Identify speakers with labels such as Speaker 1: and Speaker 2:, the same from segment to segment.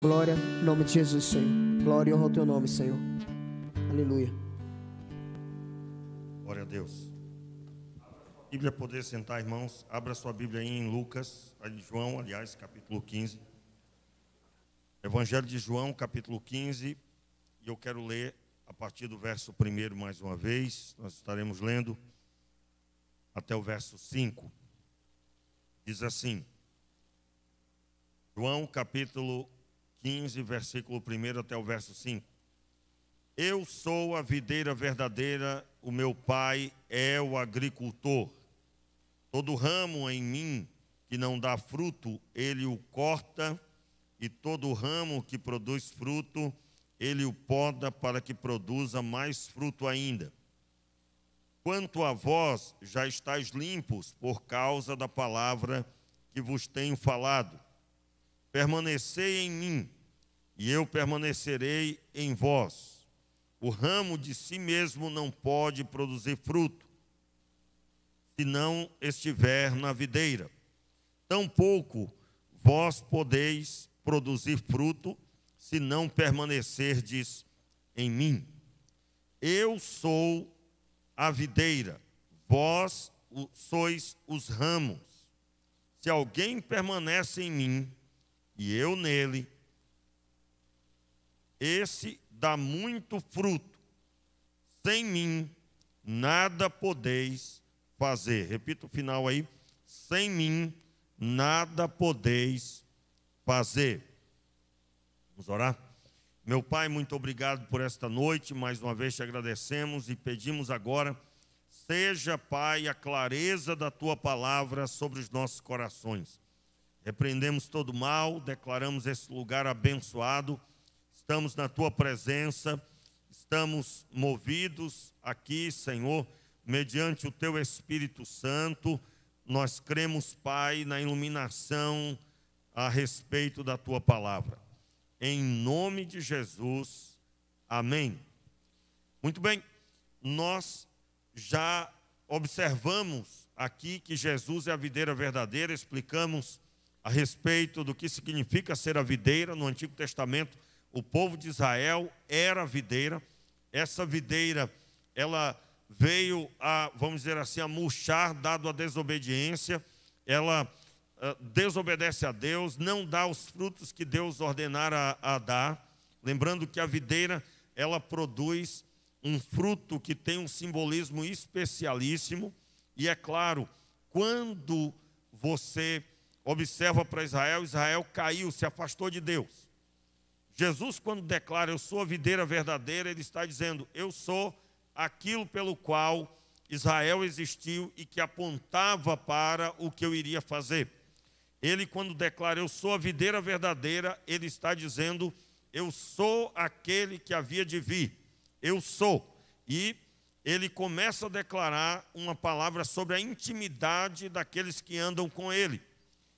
Speaker 1: Glória em nome de Jesus, Senhor. Glória e honra ao teu nome, Senhor. Aleluia.
Speaker 2: Glória a Deus. Bíblia, poder sentar, irmãos. Abra sua Bíblia aí em Lucas, em João, aliás, capítulo 15. Evangelho de João, capítulo 15. E eu quero ler a partir do verso 1 mais uma vez. Nós estaremos lendo até o verso 5. Diz assim: João, capítulo 15, versículo 1 até o verso 5. Eu sou a videira verdadeira, o meu pai é o agricultor. Todo ramo em mim que não dá fruto, ele o corta, e todo ramo que produz fruto, ele o poda para que produza mais fruto ainda. Quanto a vós, já estáis limpos por causa da palavra que vos tenho falado. Permanecei em mim, e eu permanecerei em vós. O ramo de si mesmo não pode produzir fruto, se não estiver na videira. Tampouco vós podeis produzir fruto, se não permanecerdes em mim. Eu sou a videira, vós sois os ramos. Se alguém permanece em mim, e eu nele, esse dá muito fruto. Sem mim, nada podeis fazer. Repita o final aí. Sem mim, nada podeis fazer. Vamos orar? Meu Pai, muito obrigado por esta noite. Mais uma vez te agradecemos e pedimos agora, seja, Pai, a clareza da tua palavra sobre os nossos corações. Repreendemos todo mal, declaramos esse lugar abençoado. Estamos na tua presença, estamos movidos aqui, Senhor, mediante o teu Espírito Santo. Nós cremos, Pai, na iluminação a respeito da tua palavra. Em nome de Jesus, amém. Muito bem, nós já observamos aqui que Jesus é a videira verdadeira, explicamos a respeito do que significa ser a videira. No Antigo Testamento, o povo de Israel era a videira. Essa videira, ela veio a, vamos dizer assim, a murchar, dado a desobediência. Ela desobedece a Deus, não dá os frutos que Deus ordenara a dar. Lembrando que a videira, ela produz um fruto que tem um simbolismo especialíssimo. E é claro, quando você observa para Israel, Israel caiu, se afastou de Deus. Jesus, quando declara, eu sou a videira verdadeira, ele está dizendo, eu sou aquilo pelo qual Israel existiu e que apontava para o que eu iria fazer. Ele, quando declara, eu sou a videira verdadeira, ele está dizendo, eu sou aquele que havia de vir. Eu sou. E ele começa a declarar uma palavra sobre a intimidade daqueles que andam com ele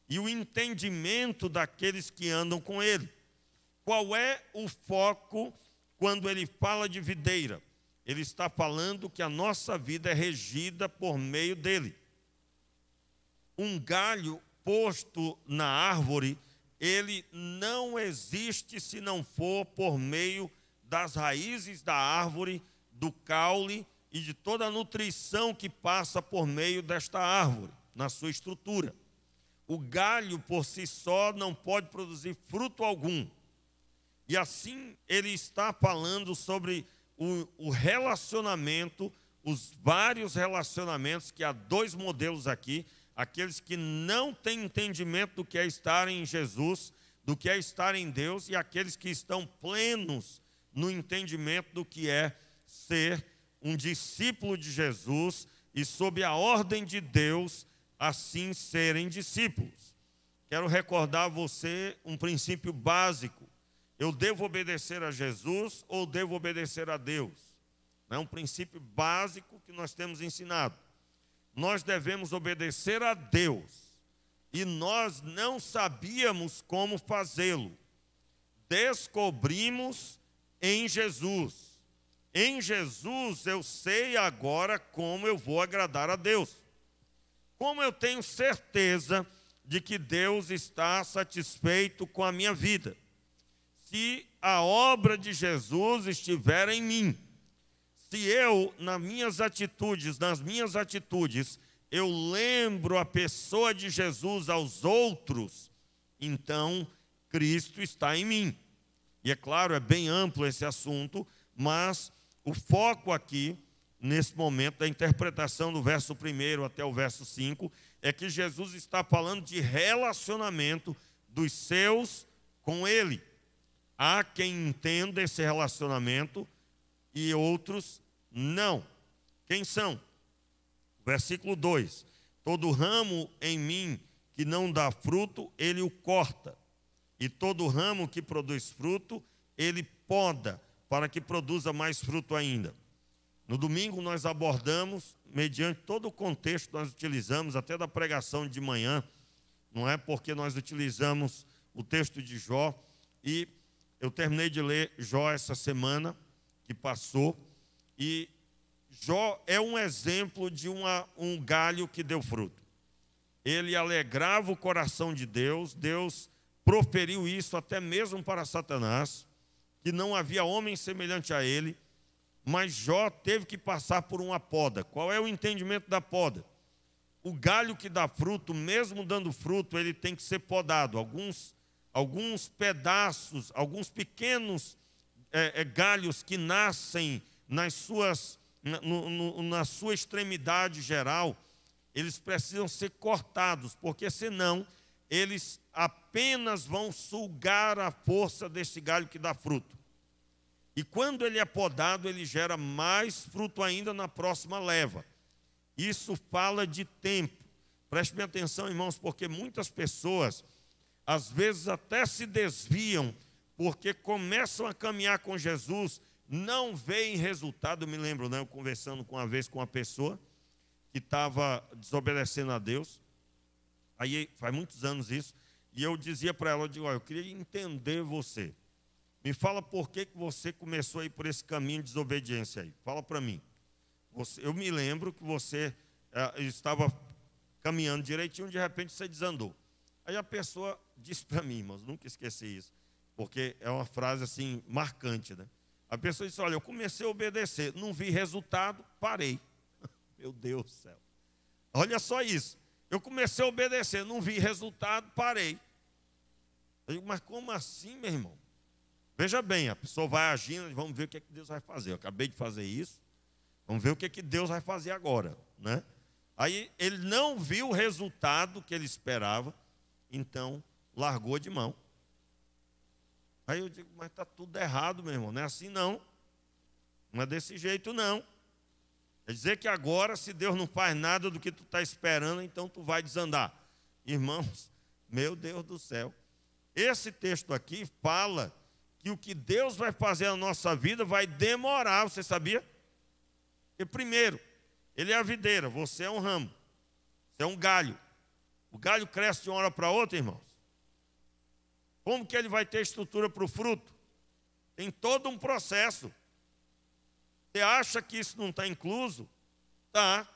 Speaker 2: e o entendimento daqueles que andam com ele. Qual é o foco quando ele fala de videira? Ele está falando que a nossa vida é regida por meio dele. Um galho posto na árvore, ele não existe se não for por meio das raízes da árvore, do caule e de toda a nutrição que passa por meio desta árvore, na sua estrutura. O galho por si só não pode produzir fruto algum. E assim ele está falando sobre o relacionamento, os vários relacionamentos, que há dois modelos aqui, aqueles que não têm entendimento do que é estar em Jesus, do que é estar em Deus, e aqueles que estão plenos no entendimento do que é ser um discípulo de Jesus e sob a ordem de Deus, assim serem discípulos. Quero recordar a você um princípio básico. Eu devo obedecer a Jesus ou devo obedecer a Deus? É um princípio básico que nós temos ensinado. Nós devemos obedecer a Deus e nós não sabíamos como fazê-lo. Descobrimos em Jesus. Em Jesus eu sei agora como eu vou agradar a Deus. Como eu tenho certeza de que Deus está satisfeito com a minha vida. se a obra de Jesus estiver em mim. Se eu, nas minhas atitudes, eu lembro a pessoa de Jesus aos outros, então Cristo está em mim. E é claro, é bem amplo esse assunto, mas o foco aqui, nesse momento da interpretação do verso 1 até o verso 5, é que Jesus está falando de relacionamento dos seus com Ele. Há quem entenda esse relacionamento e outros não. Quem são? Versículo 2: todo ramo em mim que não dá fruto, ele o corta, e todo ramo que produz fruto, ele poda, para que produza mais fruto ainda. No domingo nós abordamos, mediante todo o contexto que nós utilizamos, até da pregação de manhã, não é? Porque nós utilizamos o texto de Jó, e eu terminei de ler Jó essa semana que passou, e Jó é um exemplo de um galho que deu fruto. Ele alegrava o coração de Deus, Deus proferiu isso até mesmo para Satanás, que não havia homem semelhante a ele, mas Jó teve que passar por uma poda. Qual é o entendimento da poda? O galho que dá fruto, mesmo dando fruto, ele tem que ser podado. Alguns pedaços, alguns pequenos galhos que nascem na sua extremidade geral, eles precisam ser cortados, porque senão eles apenas vão sugar a força desse galho que dá fruto. E quando ele é podado, ele gera mais fruto ainda na próxima leva. Isso fala de tempo. Preste bem atenção, irmãos, porque muitas pessoas, às vezes até se desviam, porque começam a caminhar com Jesus, não veem resultado. Eu me lembro, né, eu conversando uma vez com uma pessoa que estava desobedecendo a Deus, aí faz muitos anos isso, e eu dizia para ela, eu queria entender você. Me fala por que você começou a ir por esse caminho de desobediência aí. Fala para mim. Eu me lembro que você estava caminhando direitinho, de repente você desandou. Aí a pessoa disse para mim, irmãos, nunca esqueci isso, porque é uma frase assim marcante, né? A pessoa disse, olha, eu comecei a obedecer, não vi resultado, parei. Meu Deus do céu. Olha só isso. Eu comecei a obedecer, não vi resultado, parei. Eu digo, mas como assim, meu irmão? Veja bem, a pessoa vai agindo, vamos ver o que Deus vai fazer. Eu acabei de fazer isso, vamos ver o que Deus vai fazer agora, né? Aí ele não viu o resultado que ele esperava, então largou de mão. Aí eu digo, mas está tudo errado, meu irmão, não é assim não. Não é desse jeito não. Quer dizer que agora, se Deus não faz nada do que tu está esperando, então tu vai desandar. Irmãos, meu Deus do céu. Esse texto aqui fala que o que Deus vai fazer na nossa vida vai demorar, você sabia? Porque primeiro, Ele é a videira, você é um ramo, você é um galho. O galho cresce de uma hora para outra, irmãos. Como que ele vai ter estrutura para o fruto? Tem todo um processo. Você acha que isso não está incluso? Tá.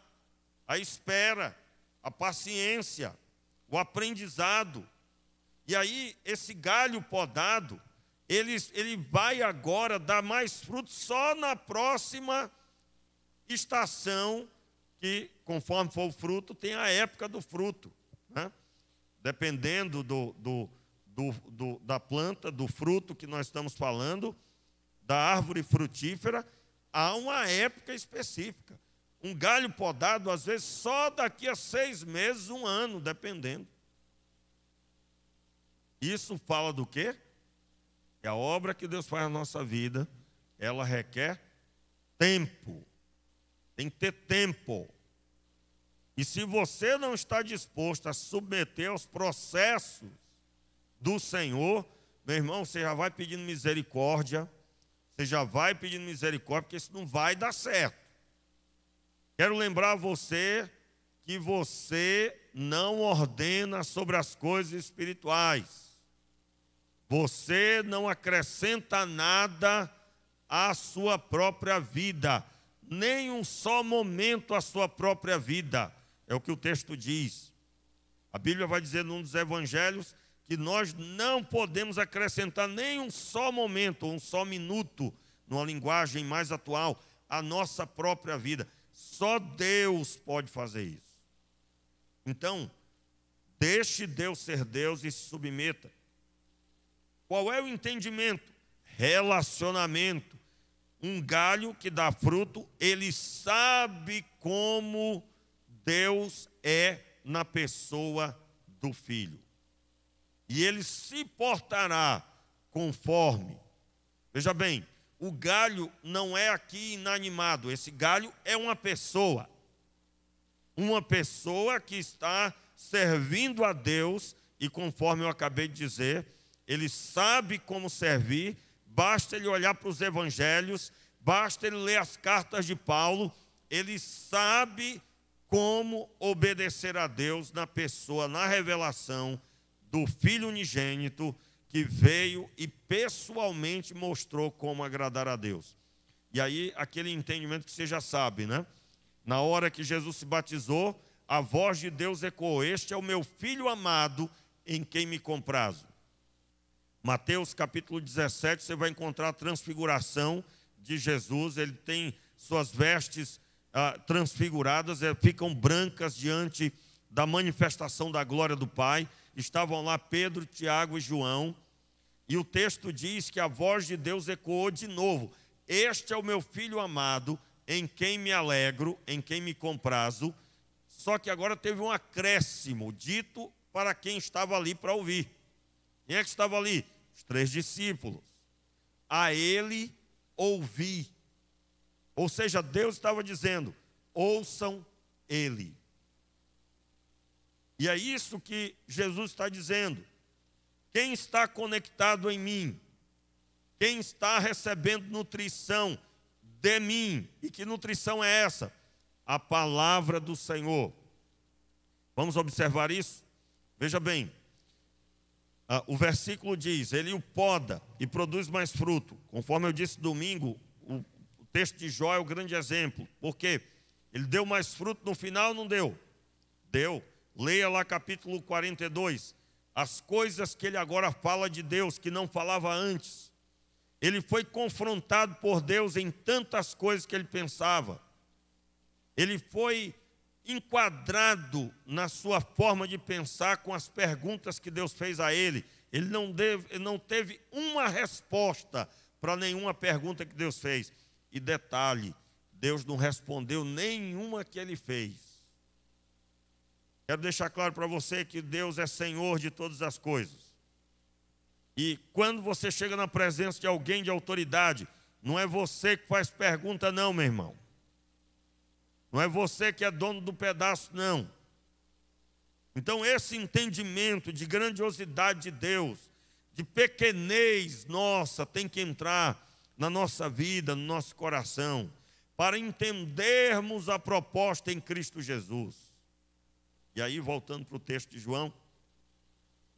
Speaker 2: A espera, a paciência, o aprendizado. E aí, esse galho podado, ele vai agora dar mais frutos só na próxima estação, que conforme for o fruto, tem a época do fruto, né? Dependendo da planta, do fruto que nós estamos falando, da árvore frutífera, há uma época específica. Um galho podado, às vezes, só daqui a 6 meses, 1 ano, dependendo. Isso fala do quê? Que a obra que Deus faz na nossa vida, ela requer tempo. Tem que ter tempo. E se você não está disposto a submeter aos processos do Senhor, meu irmão, você já vai pedindo misericórdia, porque isso não vai dar certo. Quero lembrar a você que você não ordena sobre as coisas espirituais. Você não acrescenta nada à sua própria vida, nem um só momento à sua própria vida. É o que o texto diz. A Bíblia vai dizer num dos evangelhos que nós não podemos acrescentar nem um só momento, um só minuto, numa linguagem mais atual, à nossa própria vida. Só Deus pode fazer isso. Então, deixe Deus ser Deus e se submeta. Qual é o entendimento? Relacionamento. Um galho que dá fruto, ele sabe como Deus é na pessoa do filho. E ele se portará conforme. Veja bem, o galho não é aqui inanimado. Esse galho é uma pessoa. Uma pessoa que está servindo a Deus. E conforme eu acabei de dizer, ele sabe como servir. Basta ele olhar para os evangelhos. Basta ele ler as cartas de Paulo. Ele sabe como obedecer a Deus na pessoa, na revelação do Filho unigênito, que veio e pessoalmente mostrou como agradar a Deus. E aí, aquele entendimento que você já sabe, né? Na hora que Jesus se batizou, a voz de Deus ecoou: este é o meu Filho amado, em quem me comprazo. Mateus capítulo 17, você vai encontrar a transfiguração de Jesus. Ele tem suas vestes transfiguradas, ficam brancas diante da manifestação da glória do Pai. Estavam lá Pedro, Tiago e João, e o texto diz que a voz de Deus ecoou de novo: este é o meu Filho amado, em quem me alegro, em quem me comprazo. Só que agora teve um acréscimo, dito para quem estava ali para ouvir. Quem é que estava ali? Os 3 discípulos. A ele ouvi. Ou seja, Deus estava dizendo: ouçam ele. E é isso que Jesus está dizendo. Quem está conectado em mim, quem está recebendo nutrição de mim, e que nutrição é essa? A palavra do Senhor. Vamos observar isso? Veja bem, o versículo diz: ele o poda e produz mais fruto. Conforme eu disse domingo, o texto de Jó é o grande exemplo. Por quê? Ele deu mais fruto no final, não deu? Deu. Leia lá capítulo 42, as coisas que ele agora fala de Deus, que não falava antes. Ele foi confrontado por Deus em tantas coisas que ele pensava. Ele foi enquadrado na sua forma de pensar com as perguntas que Deus fez a ele. Ele não teve uma resposta para nenhuma pergunta que Deus fez. E detalhe, Deus não respondeu nenhuma que ele fez. Quero deixar claro para você que Deus é Senhor de todas as coisas. E quando você chega na presença de alguém de autoridade, não é você que faz pergunta não, meu irmão. Não é você que é dono do pedaço, não. Então esse entendimento de grandiosidade de Deus, de pequenez nossa, tem que entrar na nossa vida, no nosso coração, para entendermos a proposta em Cristo Jesus. E aí, voltando para o texto de João,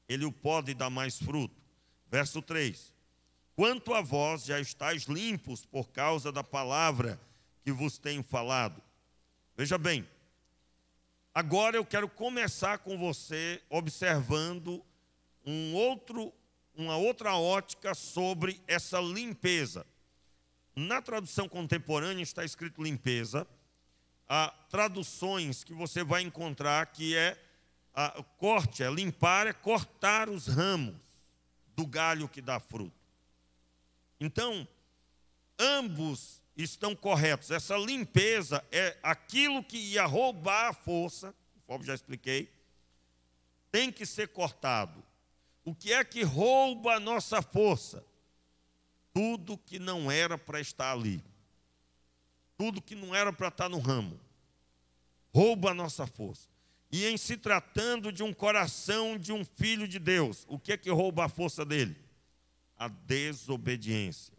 Speaker 2: ele o pode dar mais fruto. Verso 3: quanto a vós já estáis limpos por causa da palavra que vos tenho falado. Veja bem, agora eu quero começar com você observando uma outra ótica sobre essa limpeza. Na tradução contemporânea está escrito limpeza. Há traduções que você vai encontrar que é corte, é limpar, é cortar os ramos do galho que dá fruto. Então, ambos estão corretos. Essa limpeza é aquilo que ia roubar a força, conforme já expliquei, tem que ser cortado. O que é que rouba a nossa força? Tudo que não era para estar ali. Tudo que não era para estar no ramo. Rouba a nossa força. E em se tratando de um coração de um filho de Deus, o que é que rouba a força dele? A desobediência.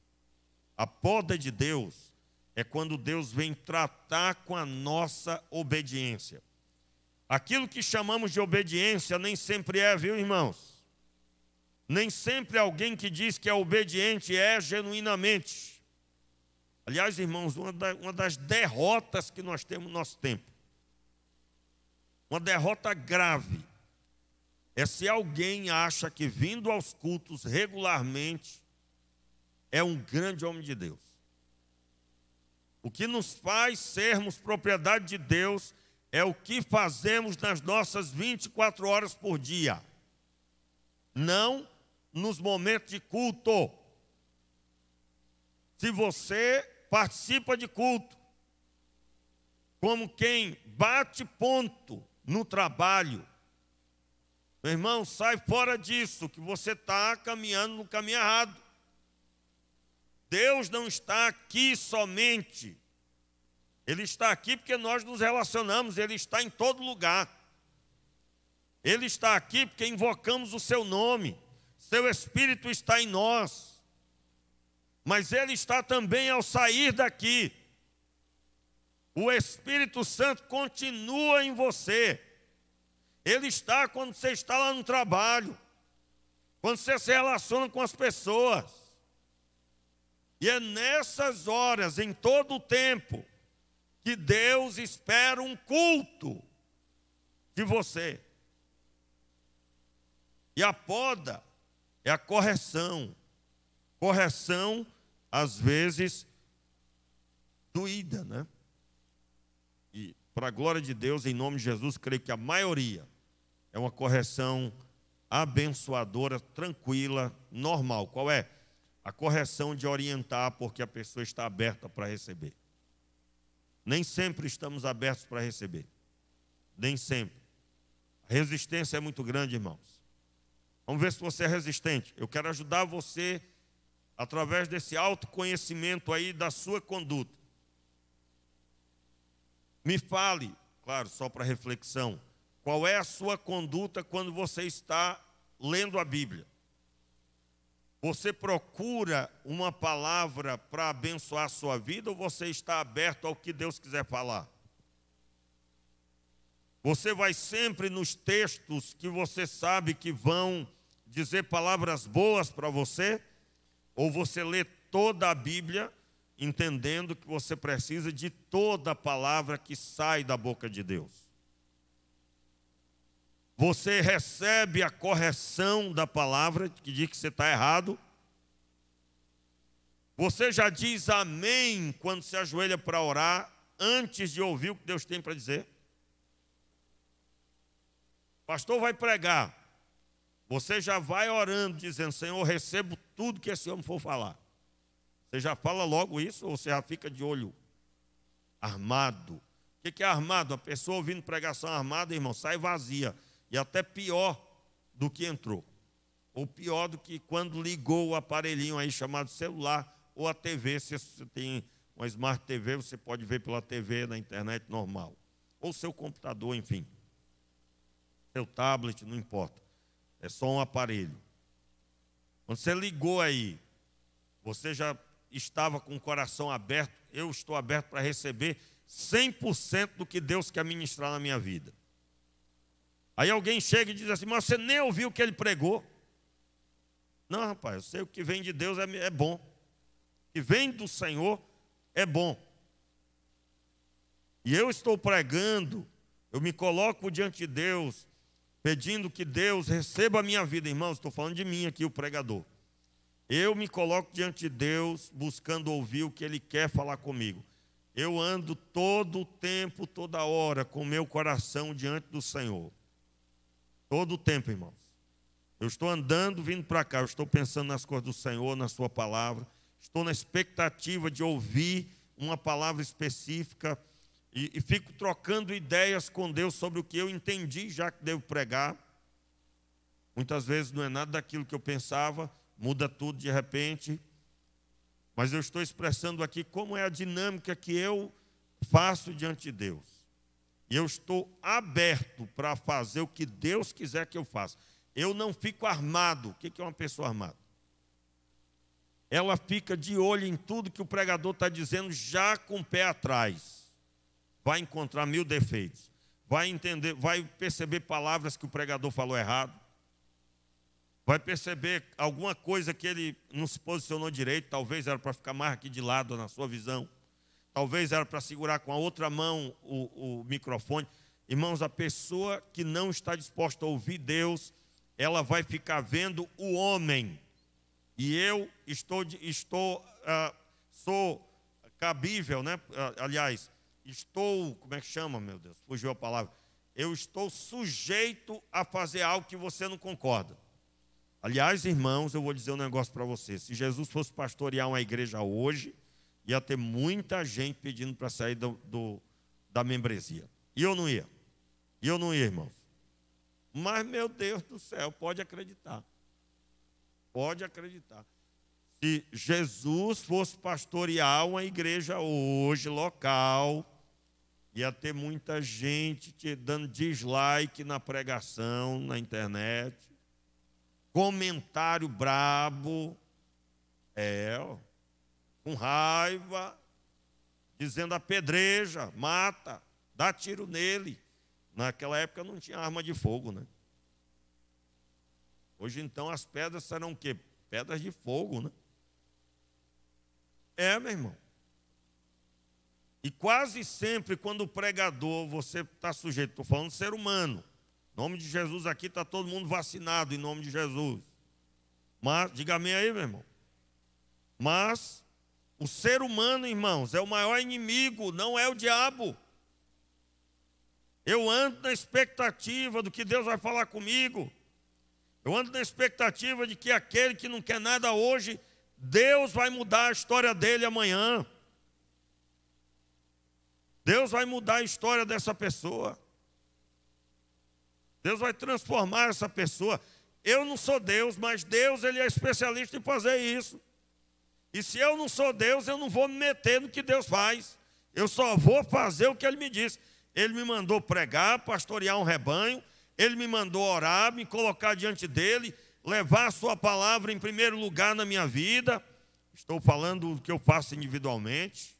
Speaker 2: A poda de Deus é quando Deus vem tratar com a nossa obediência. Aquilo que chamamos de obediência nem sempre é, viu, irmãos? Nem sempre alguém que diz que é obediente é genuinamente. Aliás, irmãos, uma das derrotas que nós temos no nosso tempo, uma derrota grave, é se alguém acha que vindo aos cultos regularmente é um grande homem de Deus. O que nos faz sermos propriedade de Deus é o que fazemos nas nossas 24 horas por dia, não nos momentos de culto. Se você participa de culto como quem bate ponto no trabalho, meu irmão, sai fora disso, que você está caminhando no caminho errado. Deus não está aqui somente. Ele está aqui porque nós nos relacionamos, Ele está em todo lugar. Ele está aqui porque invocamos o Seu nome, Seu Espírito está em nós. Mas Ele está também ao sair daqui. O Espírito Santo continua em você. Ele está quando você está lá no trabalho, quando você se relaciona com as pessoas. E é nessas horas, em todo o tempo, que Deus espera um culto de você. E a poda é a correção. Correção, às vezes, doída, né? E, para a glória de Deus, em nome de Jesus, creio que a maioria é uma correção abençoadora, tranquila, normal. Qual é? A correção de orientar porque a pessoa está aberta para receber. Nem sempre estamos abertos para receber. Nem sempre. A resistência é muito grande, irmãos. Vamos ver se você é resistente. Eu quero ajudar você através desse autoconhecimento aí da sua conduta. Me fale, claro, só para reflexão, qual é a sua conduta quando você está lendo a Bíblia? Você procura uma palavra para abençoar a sua vida ou você está aberto ao que Deus quiser falar? Você vai sempre nos textos que você sabe que vão dizer palavras boas para você? Ou você lê toda a Bíblia entendendo que você precisa de toda a palavra que sai da boca de Deus? Você recebe a correção da palavra que diz que você está errado? Você já diz amém quando se ajoelha para orar antes de ouvir o que Deus tem para dizer? O pastor vai pregar. Você já vai orando, dizendo, Senhor, eu recebo tudo que esse homem for falar. Você já fala logo isso ou você já fica de olho armado? O que é armado? A pessoa ouvindo pregação armada, irmão, sai vazia. E até pior do que entrou. Ou pior do que quando ligou o aparelhinho aí chamado celular ou a TV. Se você tem uma Smart TV, você pode ver pela TV na internet normal. Ou seu computador, enfim. Seu tablet, não importa. É só um aparelho. Quando você ligou aí, você já estava com o coração aberto. Eu estou aberto para receber 100% do que Deus quer ministrar na minha vida. Aí alguém chega e diz assim, mas você nem ouviu o que ele pregou? Não, rapaz, eu sei o que vem de Deus é bom. O que vem do Senhor é bom. E eu estou pregando, eu me coloco diante de Deus, pedindo que Deus receba a minha vida. Irmãos, estou falando de mim aqui, o pregador. Eu me coloco diante de Deus, buscando ouvir o que Ele quer falar comigo. Eu ando todo o tempo, toda hora, com o meu coração diante do Senhor. Todo o tempo, irmãos. Eu estou andando, vindo para cá, eu estou pensando nas coisas do Senhor, na sua palavra. Estou na expectativa de ouvir uma palavra específica e fico trocando ideias com Deus sobre o que eu entendi já que devo pregar. Muitas vezes não é nada daquilo que eu pensava, muda tudo de repente. Mas eu estou expressando aqui como é a dinâmica que eu faço diante de Deus. E eu estou aberto para fazer o que Deus quiser que eu faça. Eu não fico armado. O que é uma pessoa armada? Ela fica de olho em tudo que o pregador está dizendo, já com o pé atrás. Vai encontrar 1000 defeitos. Vai entender, vai perceber palavras que o pregador falou errado. Vai perceber alguma coisa que ele não se posicionou direito. Talvez era para ficar mais aqui de lado na sua visão. Talvez era para segurar com a outra mão o microfone. Irmãos, a pessoa que não está disposta a ouvir Deus, ela vai ficar vendo o homem. E eu sou cabível, né? Aliás, como é que chama, meu Deus? Fugiu a palavra. Eu estou sujeito a fazer algo que você não concorda. Aliás, irmãos, eu vou dizer um negócio para você. Se Jesus fosse pastorear uma igreja hoje, ia ter muita gente pedindo para sair da membresia. E eu não ia. Irmãos. Mas, meu Deus do céu, pode acreditar. Pode acreditar. Se Jesus fosse pastorear uma igreja hoje, local, ia ter muita gente te dando dislike na pregação, na internet, comentário brabo, com raiva, dizendo apedreja, mata, dá tiro nele. Naquela época não tinha arma de fogo, né? Hoje então as pedras serão o quê? Pedras de fogo, né? Meu irmão. E quase sempre quando o pregador, você está sujeito, estou falando de ser humano. Em nome de Jesus aqui está todo mundo vacinado, em nome de Jesus. Mas, diga amém aí, meu irmão. Mas o ser humano, irmãos, é o maior inimigo, não é o diabo. Eu ando na expectativa do que Deus vai falar comigo. Eu ando na expectativa de que aquele que não quer nada hoje, Deus vai mudar a história dele amanhã. Deus vai mudar a história dessa pessoa. Deus vai transformar essa pessoa. Eu não sou Deus, mas Deus, Ele é especialista em fazer isso. E se eu não sou Deus, eu não vou me meter no que Deus faz. Eu só vou fazer o que Ele me disse. Ele me mandou pregar, pastorear um rebanho. Ele me mandou orar, me colocar diante dEle, levar a sua palavra em primeiro lugar na minha vida. Estou falando do que eu faço individualmente.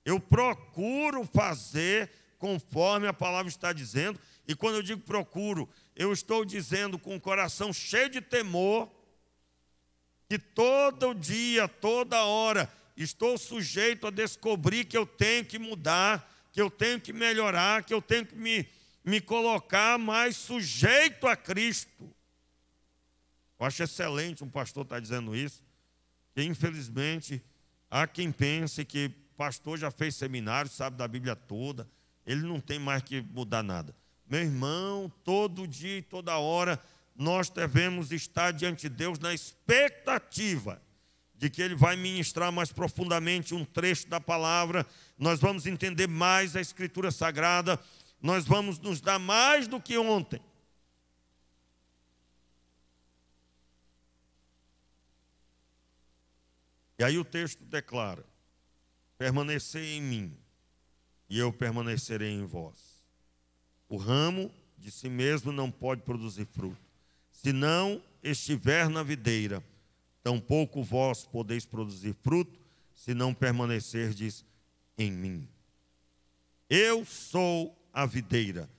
Speaker 2: Eu procuro fazer conforme a palavra está dizendo. E quando eu digo procuro, eu estou dizendo com o coração cheio de temor, que todo dia, toda hora, estou sujeito a descobrir que eu tenho que mudar, que eu tenho que melhorar, que eu tenho que me colocar mais sujeito a Cristo. Eu acho excelente um pastor estar dizendo isso, que infelizmente há quem pense que pastor já fez seminário, sabe da Bíblia toda, ele não tem mais que mudar nada. Meu irmão, todo dia e toda hora, nós devemos estar diante de Deus na expectativa de que Ele vai ministrar mais profundamente um trecho da palavra, nós vamos entender mais a Escritura Sagrada, nós vamos nos dar mais do que ontem. E aí o texto declara: permanecei em mim, e eu permanecerei em vós. O ramo de si mesmo não pode produzir fruto, se não estiver na videira. Tampouco vós podeis produzir fruto, se não permanecerdes em mim. Eu sou a videira,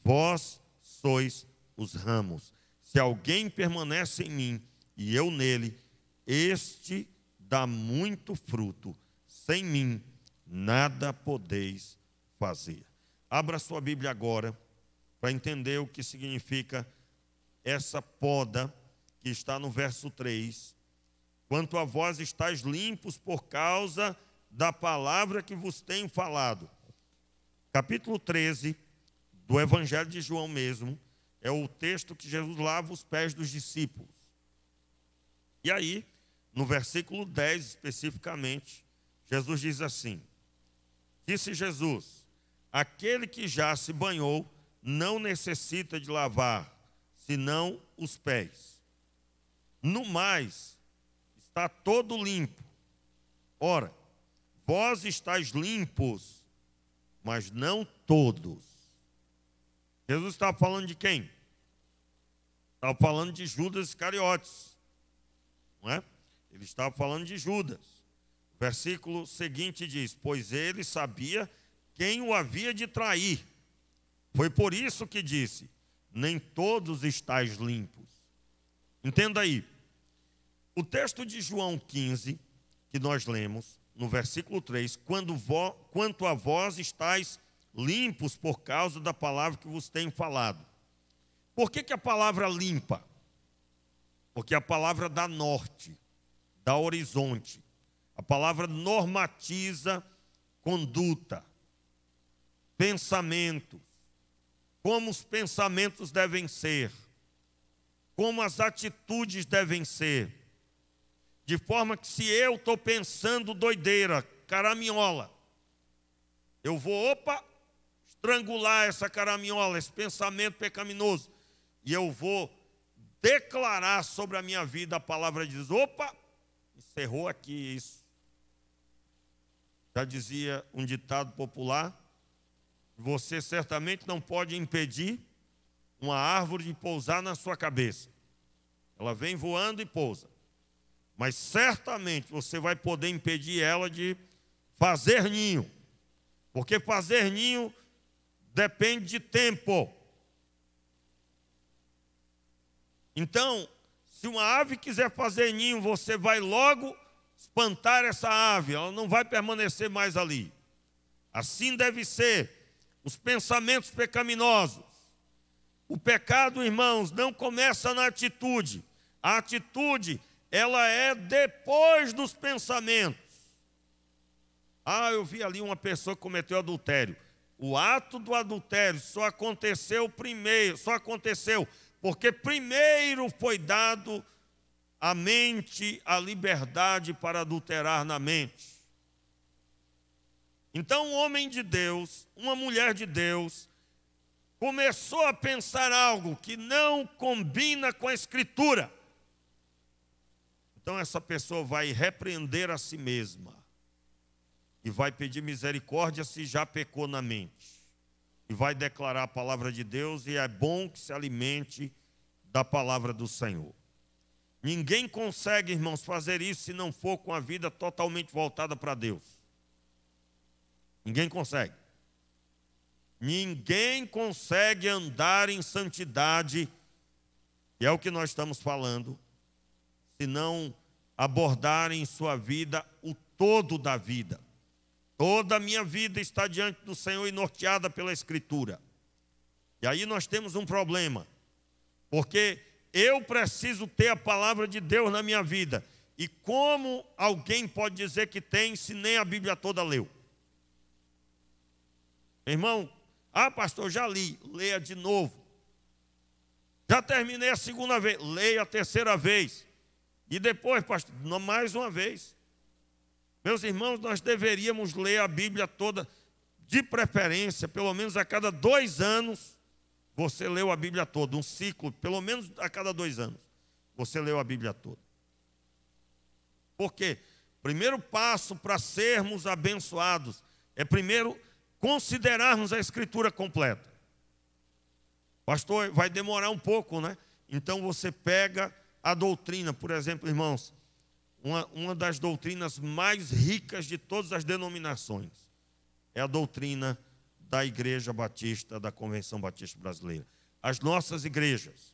Speaker 2: vós sois os ramos. Se alguém permanece em mim e eu nele, este dá muito fruto. Sem mim, nada podeis fazer. Abra sua Bíblia agora para entender o que significa essa poda que está no verso 3. Quanto a vós estáis limpos por causa da palavra que vos tenho falado. Capítulo 13 do Evangelho de João mesmo, é o texto que Jesus lava os pés dos discípulos. E aí, no versículo 10 especificamente, Jesus diz assim: disse Jesus, aquele que já se banhou não necessita de lavar, senão os pés. No mais, está todo limpo. Ora, vós estáis limpos, mas não todos. Jesus estava falando de quem? Estava falando de Judas Iscariotes, não é? Ele estava falando de Judas. O versículo seguinte diz: pois ele sabia quem o havia de trair. Foi por isso que disse: nem todos estáis limpos. Entenda aí. O texto de João 15, que nós lemos, no versículo 3, quanto a vós estáis limpos por causa da palavra que vos tenho falado. Por que a palavra limpa? Porque a palavra dá norte, dá horizonte. A palavra normatiza conduta, pensamento, como os pensamentos devem ser, como as atitudes devem ser. De forma que se eu estou pensando doideira, caraminhola, eu vou, estrangular essa caraminhola, esse pensamento pecaminoso, e eu vou declarar sobre a minha vida a palavra de Deus. Encerrou aqui isso. Já dizia um ditado popular, você certamente não pode impedir uma árvore de pousar na sua cabeça. Ela vem voando e pousa. Mas certamente você vai poder impedir ela de fazer ninho. Porque fazer ninho depende de tempo. Então, se uma ave quiser fazer ninho, você vai logo espantar essa ave, ela não vai permanecer mais ali. Assim deve ser os pensamentos pecaminosos. O pecado, irmãos, não começa na atitude. A atitude, ela é depois dos pensamentos. Eu vi ali uma pessoa que cometeu adultério. O ato do adultério só aconteceu porque primeiro foi dado à mente a liberdade para adulterar na mente. Então, um homem de Deus, uma mulher de Deus, começou a pensar algo que não combina com a Escritura. Então, essa pessoa vai repreender a si mesma e vai pedir misericórdia se já pecou na mente. E vai declarar a palavra de Deus, e é bom que se alimente da palavra do Senhor. Ninguém consegue, irmãos, fazer isso se não for com a vida totalmente voltada para Deus. Ninguém consegue. Ninguém consegue andar em santidade, e é o que nós estamos falando, se não abordar em sua vida o todo da vida. Toda a minha vida está diante do Senhor e norteada pela Escritura. E aí nós temos um problema, porque eu preciso ter a palavra de Deus na minha vida. E como alguém pode dizer que tem, se nem a Bíblia toda leu? Irmão, pastor, já li, leia de novo. Já terminei a segunda vez, leia a terceira vez. E depois, pastor, mais uma vez. Meus irmãos, nós deveríamos ler a Bíblia toda, de preferência, pelo menos a cada 2 anos, você leu a Bíblia toda, um ciclo, pelo menos a cada 2 anos, você leu a Bíblia toda. Por quê? Primeiro passo para sermos abençoados é primeiro considerarmos a Escritura completa. Pastor, vai demorar um pouco, né? Então você pega a doutrina, por exemplo, irmãos, uma das doutrinas mais ricas de todas as denominações é a doutrina da Igreja Batista, da Convenção Batista Brasileira. As nossas igrejas,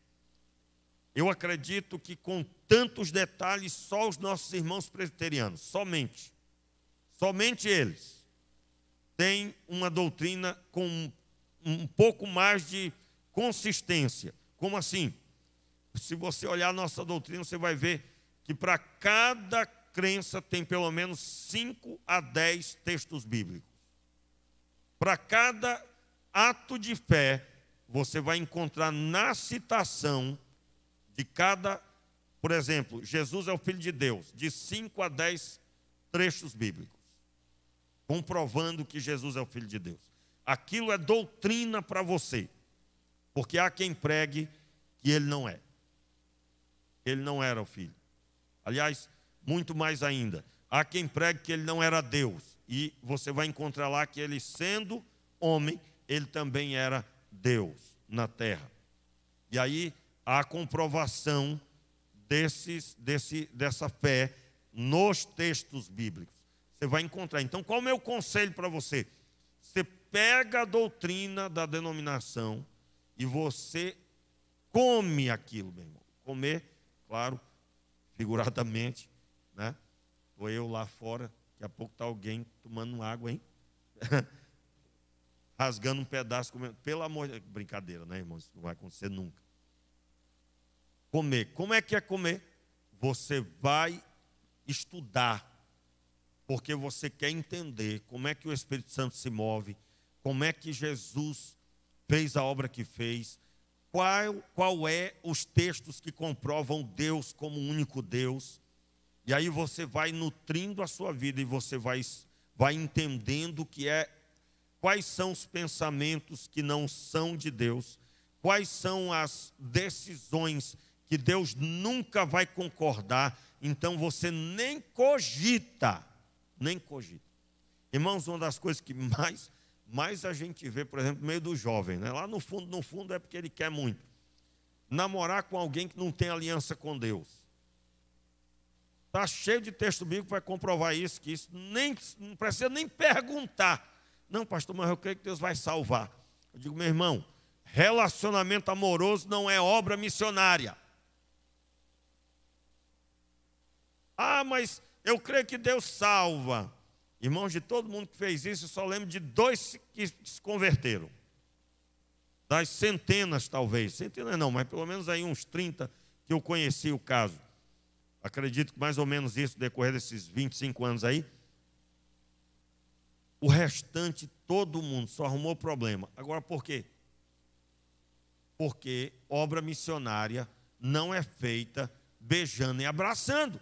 Speaker 2: eu acredito que com tantos detalhes, só os nossos irmãos presbiterianos, somente eles, têm uma doutrina com um pouco mais de consistência. Como assim? Se você olhar a nossa doutrina, você vai ver que para cada crença tem pelo menos 5 a 10 textos bíblicos. Para cada ato de fé, você vai encontrar na citação de cada, por exemplo, Jesus é o Filho de Deus, de 5 a 10 trechos bíblicos, comprovando que Jesus é o Filho de Deus. Aquilo é doutrina para você, porque há quem pregue que ele não é. Ele não era o Filho. Aliás, muito mais ainda, há quem pregue que ele não era Deus. E você vai encontrar lá que ele, sendo homem, ele também era Deus na terra. E aí há a comprovação dessa fé nos textos bíblicos. Você vai encontrar. Então, qual é o meu conselho para você? Você pega a doutrina da denominação e você come aquilo, meu irmão. Comer, claro, figuradamente, né? Ou eu lá fora, daqui a pouco está alguém tomando água, hein? Rasgando um pedaço, comendo. Pelo amor de Deus, brincadeira, né, irmão? Isso não vai acontecer nunca. comer. Como é que é comer? Você vai estudar, porque você quer entender como é que o Espírito Santo se move, como é que Jesus fez a obra que fez, qual é os textos que comprovam Deus como o único Deus. E aí você vai nutrindo a sua vida e você vai entendendo quais são os pensamentos que não são de Deus, quais são as decisões que Deus nunca vai concordar, então você nem cogita. Irmãos, uma das coisas que mais a gente vê, por exemplo, no meio do jovem, né? Lá no fundo é porque ele quer muito. Namorar com alguém que não tem aliança com Deus. Está cheio de texto bíblico para comprovar isso, que isso não precisa nem perguntar. Não, pastor, mas eu creio que Deus vai salvar. Eu digo, meu irmão, relacionamento amoroso não é obra missionária. Ah, mas eu creio que Deus salva. Irmãos, de todo mundo que fez isso, eu só lembro de 2 que se converteram. Das centenas, talvez. Centenas não, mas pelo menos aí uns 30 que eu conheci o caso. Acredito que mais ou menos isso, no decorrer desses 25 anos aí. O restante, todo mundo só arrumou problema. Agora, por quê? Porque obra missionária não é feita beijando e abraçando.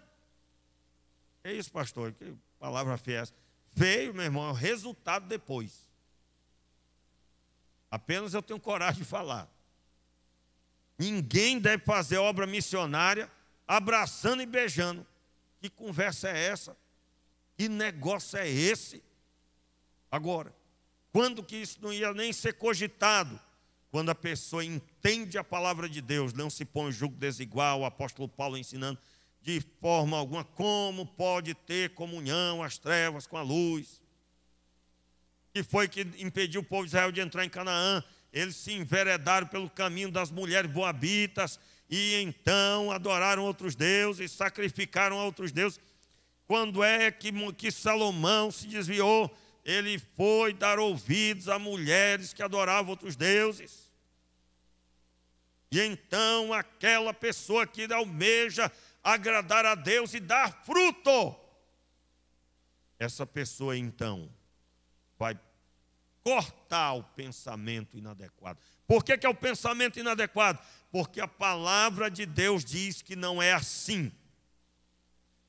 Speaker 2: É isso, pastor, que palavra feia é essa? Veio, meu irmão, é o resultado depois. Apenas eu tenho coragem de falar. Ninguém deve fazer obra missionária abraçando e beijando. Que conversa é essa? Que negócio é esse? Agora, quando que isso não ia nem ser cogitado? Quando a pessoa entende a palavra de Deus, não se põe em julgo desigual, o apóstolo Paulo ensinando de forma alguma como pode ter comunhão as trevas com a luz. Que foi que impediu o povo de Israel de entrar em Canaã? Eles se enveredaram pelo caminho das mulheres moabitas e então adoraram outros deuses, sacrificaram a outros deuses. Quando é que Salomão se desviou? Ele foi dar ouvidos a mulheres que adoravam outros deuses. E então aquela pessoa que almeja agradar a Deus e dar fruto, essa pessoa então vai cortar o pensamento inadequado. Por que é o pensamento inadequado? Porque a palavra de Deus diz que não é assim.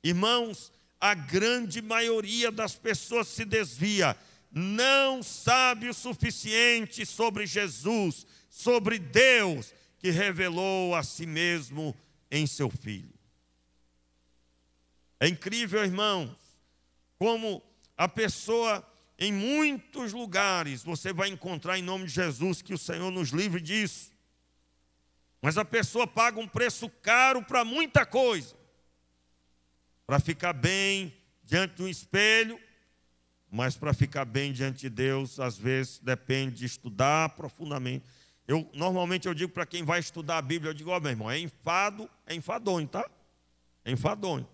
Speaker 2: Irmãos, a grande maioria das pessoas se desvia, não sabe o suficiente sobre Jesus, sobre Deus, que revelou a si mesmo em seu Filho. É incrível, irmãos, como a pessoa, em muitos lugares, você vai encontrar em nome de Jesus, que o Senhor nos livre disso. Mas a pessoa paga um preço caro para muita coisa. Para ficar bem diante de um espelho, mas para ficar bem diante de Deus, às vezes depende de estudar profundamente. Normalmente eu digo para quem vai estudar a Bíblia, eu digo, ó, meu irmão, é enfadonho, tá? É enfadonho.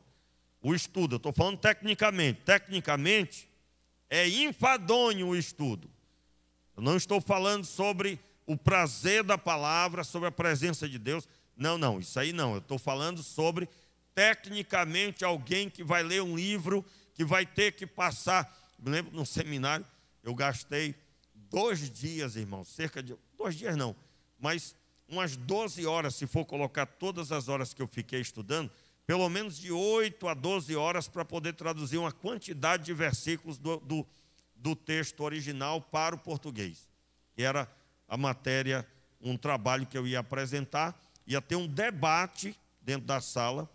Speaker 2: O estudo, eu estou falando tecnicamente. Tecnicamente, é enfadonho o estudo. Eu não estou falando sobre o prazer da palavra, sobre a presença de Deus. Não, isso aí não. Eu estou falando sobre, tecnicamente, alguém que vai ler um livro, que vai ter que passar. Me lembro, num seminário, eu gastei 2 dias, irmão, cerca de... 2 dias não, mas umas 12 horas, se for colocar todas as horas que eu fiquei estudando, pelo menos de 8 a 12 horas para poder traduzir uma quantidade de versículos do texto original para o português. Que era a matéria, um trabalho que eu ia apresentar, ia ter um debate dentro da sala,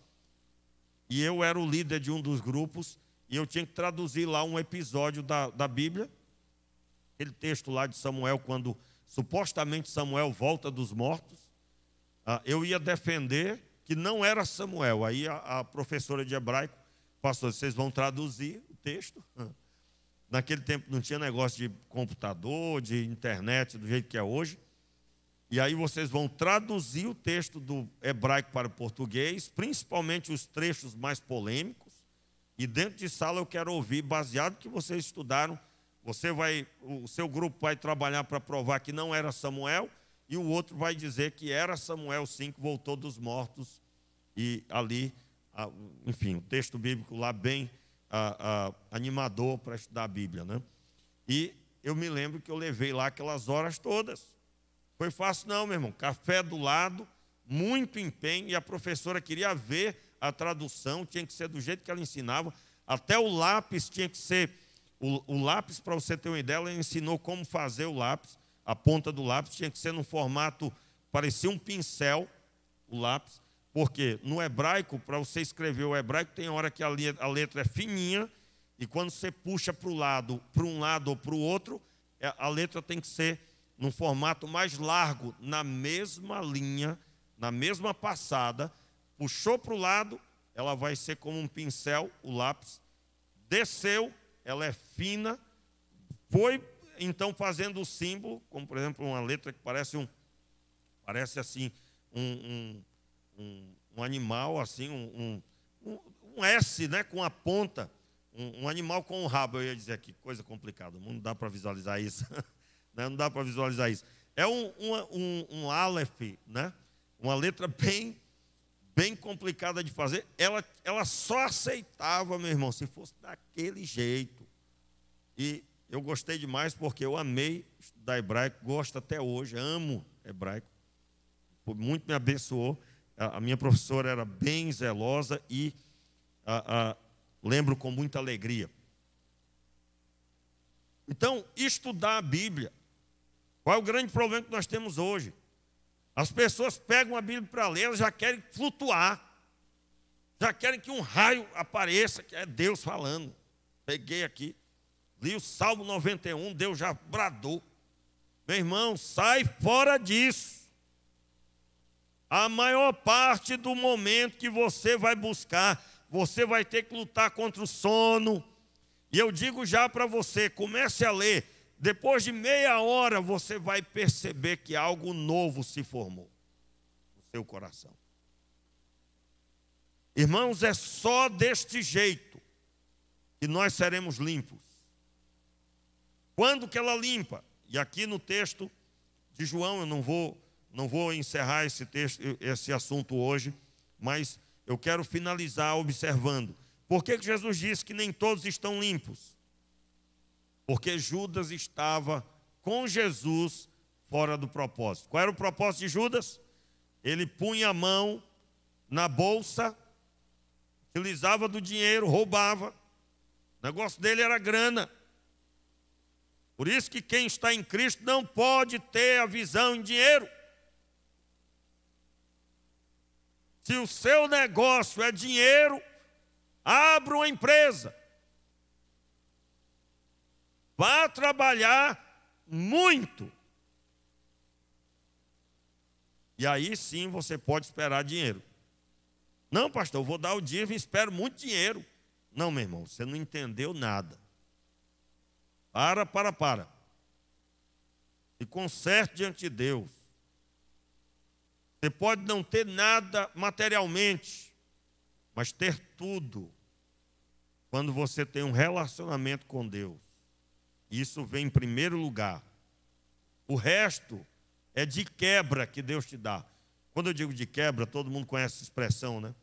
Speaker 2: e eu era o líder de um dos grupos, e eu tinha que traduzir lá um episódio da Bíblia, aquele texto lá de Samuel, quando supostamente Samuel volta dos mortos. Eu ia defender que não era Samuel. Aí a professora de hebraico, pastor, vocês vão traduzir o texto? Naquele tempo não tinha negócio de computador, de internet, do jeito que é hoje. E aí vocês vão traduzir o texto do hebraico para o português, principalmente os trechos mais polêmicos. E dentro de sala eu quero ouvir, baseado no que vocês estudaram, o seu grupo vai trabalhar para provar que não era Samuel, e o outro vai dizer que era Samuel, sim, que voltou dos mortos. E ali, enfim, o texto bíblico lá bem animador para estudar a Bíblia, né? E eu me lembro que eu levei lá aquelas horas todas. Foi fácil não, meu irmão. Café do lado, muito empenho, e a professora queria ver a tradução, tinha que ser do jeito que ela ensinava. Até o lápis tinha que ser... O lápis, para você ter uma ideia, ela ensinou como fazer o lápis. A ponta do lápis tinha que ser num formato, parecia um pincel, o lápis. Porque no hebraico, para você escrever o hebraico, tem hora que a letra é fininha, e quando você puxa para um lado ou para o outro, a letra tem que ser num formato mais largo, na mesma linha, na mesma passada. Puxou para o lado, ela vai ser como um pincel, o lápis. Desceu, ela é fina. Foi, então, fazendo o símbolo, como, por exemplo, uma letra que parece assim, um animal, assim, um S, né, com a ponta. Um animal com um rabo, eu ia dizer aqui, coisa complicada. Não dá para visualizar isso. Não dá para visualizar isso. É um Aleph, né? Uma letra bem complicada de fazer. Ela só aceitava, meu irmão, se fosse daquele jeito. E eu gostei demais porque eu amei estudar hebraico, gosto até hoje, amo hebraico. Muito me abençoou. A minha professora era bem zelosa e lembro com muita alegria. Então, estudar a Bíblia. Qual é o grande problema que nós temos hoje? As pessoas pegam a Bíblia para ler, elas já querem flutuar. Já querem que um raio apareça, que é Deus falando. Peguei aqui, li o Salmo 91, Deus já bradou. Meu irmão, sai fora disso. A maior parte do momento que você vai buscar, você vai ter que lutar contra o sono. E eu digo já para você, comece a ler. Depois de meia hora, você vai perceber que algo novo se formou no seu coração. Irmãos, é só deste jeito que nós seremos limpos. Quando que ela limpa? E aqui no texto de João, eu não vou encerrar esse assunto hoje, mas eu quero finalizar observando. Por que Jesus disse que nem todos estão limpos? Porque Judas estava com Jesus fora do propósito. Qual era o propósito de Judas? Ele punha a mão na bolsa, utilizava do dinheiro, roubava. O negócio dele era grana. Por isso que quem está em Cristo não pode ter a visão em dinheiro. Se o seu negócio é dinheiro, abra uma empresa. Vá trabalhar muito. E aí sim você pode esperar dinheiro. Não, pastor, eu vou dar o dízimo e espero muito dinheiro. Não, meu irmão, você não entendeu nada. Para. E conserte diante de Deus. Você pode não ter nada materialmente, mas ter tudo quando você tem um relacionamento com Deus. Isso vem em primeiro lugar. O resto é de quebra que Deus te dá. Quando eu digo de quebra, todo mundo conhece essa expressão, né?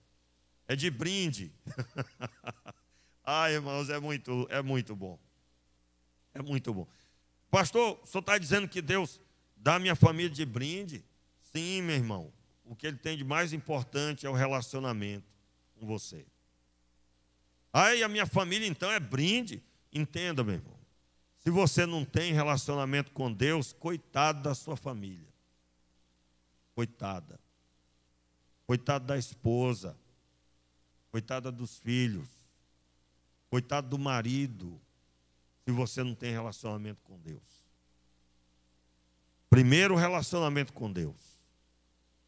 Speaker 2: É de brinde. Ai, irmãos, é muito bom. É muito bom. Pastor, o senhor está dizendo que Deus dá a minha família de brinde? Sim, meu irmão. O que Ele tem de mais importante é o relacionamento com você. Ai, a minha família então é brinde? Entenda, meu irmão. Se você não tem relacionamento com Deus, coitado da sua família. Coitada. Coitado da esposa. Coitada dos filhos. Coitado do marido. Se você não tem relacionamento com Deus. Primeiro, relacionamento com Deus.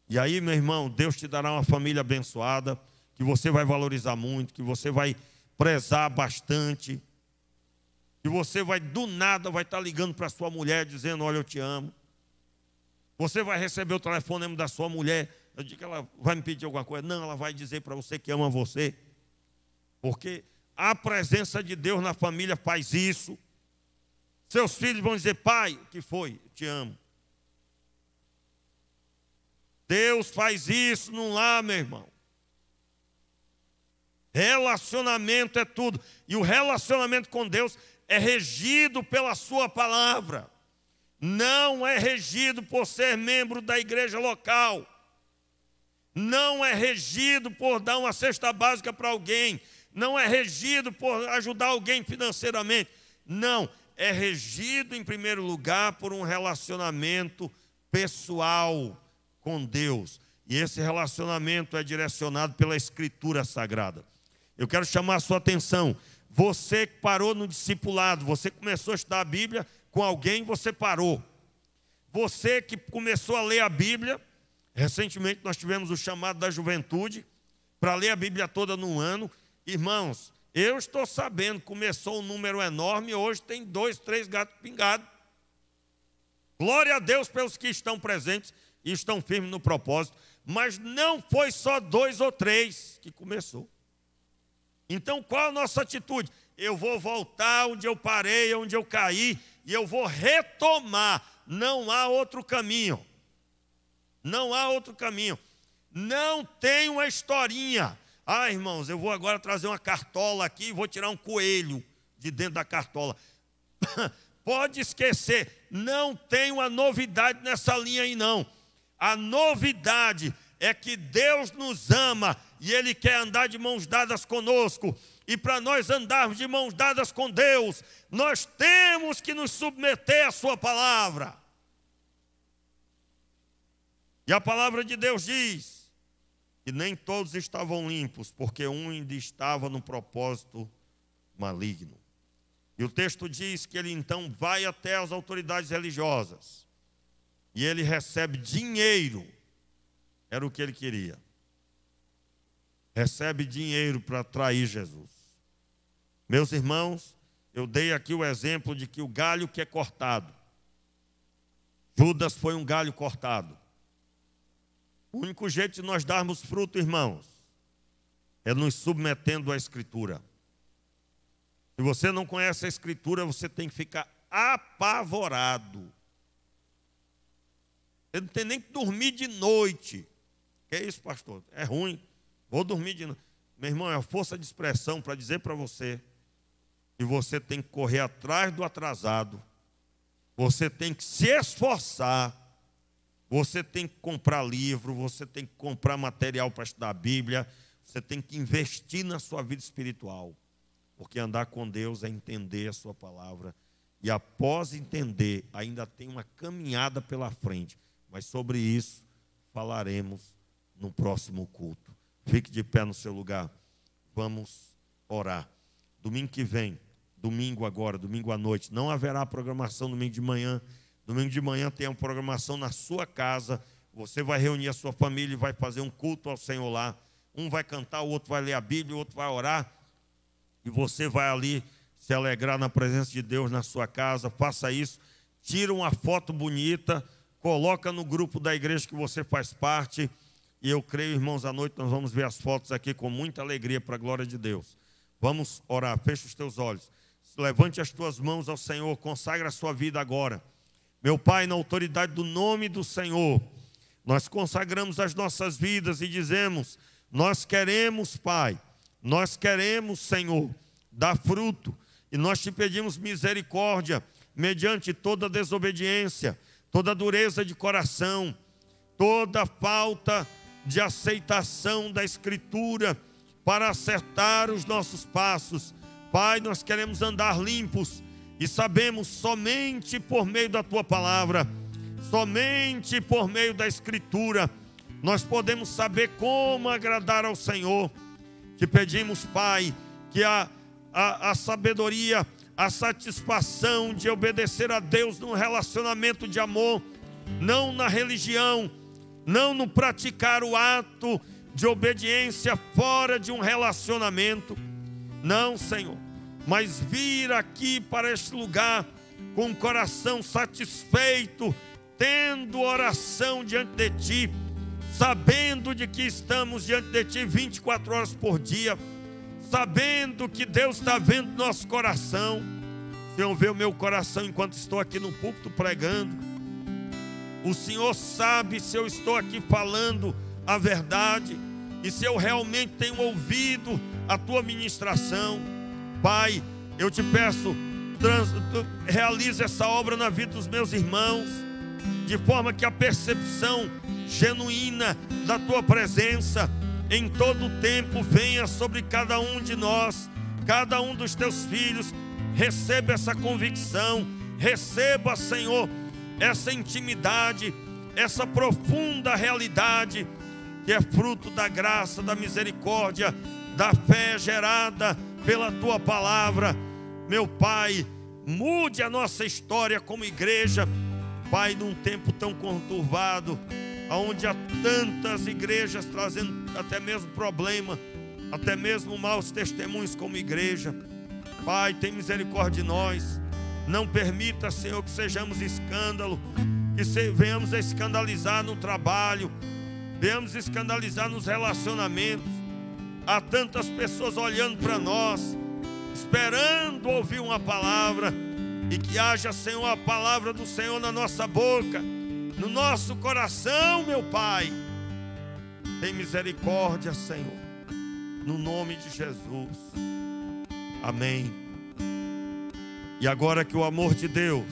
Speaker 2: E aí, meu irmão, Deus te dará uma família abençoada, que você vai valorizar muito, que você vai prezar bastante. E você vai, do nada, vai estar ligando para sua mulher, dizendo, olha, eu te amo. Você vai receber o telefonema da sua mulher. Eu digo que ela vai me pedir alguma coisa. Não, ela vai dizer para você que ama você. Porque a presença de Deus na família faz isso. Seus filhos vão dizer, pai, o que foi? Eu te amo. Deus faz isso no lar, meu irmão. Relacionamento é tudo. E o relacionamento com Deus é regido pela sua palavra. Não é regido por ser membro da igreja local. Não é regido por dar uma cesta básica para alguém. Não é regido por ajudar alguém financeiramente. Não, é regido em primeiro lugar por um relacionamento pessoal com Deus. E esse relacionamento é direcionado pela Escritura Sagrada. Eu quero chamar a sua atenção. Você que parou no discipulado, você começou a estudar a Bíblia com alguém, você parou. Você que começou a ler a Bíblia, recentemente nós tivemos o chamado da juventude para ler a Bíblia toda num ano. Irmãos, eu estou sabendo, começou um número enorme, hoje tem 2, 3 gatos pingados. Glória a Deus pelos que estão presentes e estão firmes no propósito. Mas não foi só 2 ou 3 que começou. Então qual a nossa atitude? Eu vou voltar onde eu parei, onde eu caí, e eu vou retomar. Não há outro caminho. Não há outro caminho. Não tem uma historinha. Ah, irmãos, eu vou agora trazer uma cartola aqui e vou tirar um coelho de dentro da cartola. Pode esquecer, não tem uma novidade nessa linha aí não. A novidade é que Deus nos ama e Ele quer andar de mãos dadas conosco. E para nós andarmos de mãos dadas com Deus, nós temos que nos submeter à sua palavra. E a palavra de Deus diz que nem todos estavam limpos, porque um ainda estava no propósito maligno. E o texto diz que ele então vai até as autoridades religiosas. E ele recebe dinheiro. Era o que ele queria. Recebe dinheiro para trair Jesus. Meus irmãos, eu dei aqui o exemplo de que o galho que é cortado. Judas foi um galho cortado. O único jeito de nós darmos fruto, irmãos, é nos submetendo à Escritura. Se você não conhece a Escritura, você tem que ficar apavorado. Você não tem nem que dormir de noite. Que é isso, pastor? É ruim. Vou dormir de noite. Meu irmão, é a força de expressão para dizer para você que você tem que correr atrás do atrasado. Você tem que se esforçar. Você tem que comprar livro, você tem que comprar material para estudar a Bíblia, você tem que investir na sua vida espiritual, porque andar com Deus é entender a sua palavra, e após entender, ainda tem uma caminhada pela frente, mas sobre isso falaremos no próximo culto. Fique de pé no seu lugar, vamos orar. Domingo que vem, domingo agora, domingo à noite, não haverá programação domingo de manhã. Domingo de manhã tem uma programação na sua casa. Você vai reunir a sua família e vai fazer um culto ao Senhor lá. Um vai cantar, o outro vai ler a Bíblia, o outro vai orar. E você vai ali se alegrar na presença de Deus na sua casa. Faça isso. Tira uma foto bonita. Coloca no grupo da igreja que você faz parte. E eu creio, irmãos, à noite nós vamos ver as fotos aqui com muita alegria para a glória de Deus. Vamos orar. Feche os teus olhos. Levante as tuas mãos ao Senhor. Consagra a sua vida agora. Meu Pai, na autoridade do nome do Senhor, nós consagramos as nossas vidas e dizemos, nós queremos, Pai, nós queremos, Senhor, dar fruto. E nós te pedimos misericórdia, mediante toda desobediência, toda dureza de coração, toda falta de aceitação da Escritura para acertar os nossos passos. Pai, nós queremos andar limpos, e sabemos somente por meio da Tua Palavra, somente por meio da Escritura, nós podemos saber como agradar ao Senhor. Te pedimos, Pai, que a sabedoria, a satisfação de obedecer a Deus num relacionamento de amor, não na religião, não no praticar o ato de obediência fora de um relacionamento. Não, Senhor, mas vir aqui para este lugar com o coração satisfeito, tendo oração diante de Ti, sabendo de que estamos diante de Ti 24 horas por dia, sabendo que Deus está vendo nosso coração. O Senhor vê o meu coração enquanto estou aqui no púlpito pregando. O Senhor sabe se eu estou aqui falando a verdade e se eu realmente tenho ouvido a tua ministração. Pai, eu te peço, realize essa obra na vida dos meus irmãos, de forma que a percepção genuína da tua presença em todo o tempo venha sobre cada um de nós, cada um dos teus filhos. Receba essa convicção, receba, Senhor, essa intimidade, essa profunda realidade que é fruto da graça, da misericórdia, da fé gerada pela tua palavra. Meu Pai, mude a nossa história como igreja, Pai, num tempo tão conturbado, onde há tantas igrejas trazendo até mesmo problema, até mesmo maus testemunhos como igreja. Pai, tem misericórdia de nós. Não permita, Senhor, que sejamos escândalo, que venhamos a escandalizar no trabalho, venhamos a escandalizar nos relacionamentos. Há tantas pessoas olhando para nós, esperando ouvir uma palavra, e que haja, Senhor, a palavra do Senhor na nossa boca, no nosso coração, meu Pai. Tem misericórdia, Senhor, no nome de Jesus. Amém. E agora que o amor de Deus,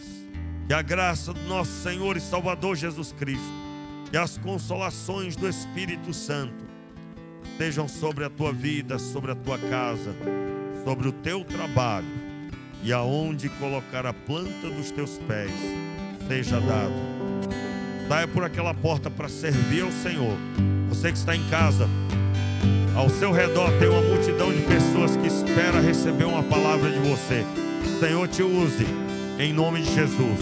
Speaker 2: que a graça do nosso Senhor e Salvador Jesus Cristo, e as consolações do Espírito Santo estejam sobre a tua vida, sobre a tua casa, sobre o teu trabalho, e aonde colocar a planta dos teus pés seja dado. Saia por aquela porta para servir ao Senhor. Você que está em casa, ao seu redor tem uma multidão de pessoas que espera receber uma palavra de você. O Senhor te use, em nome de Jesus.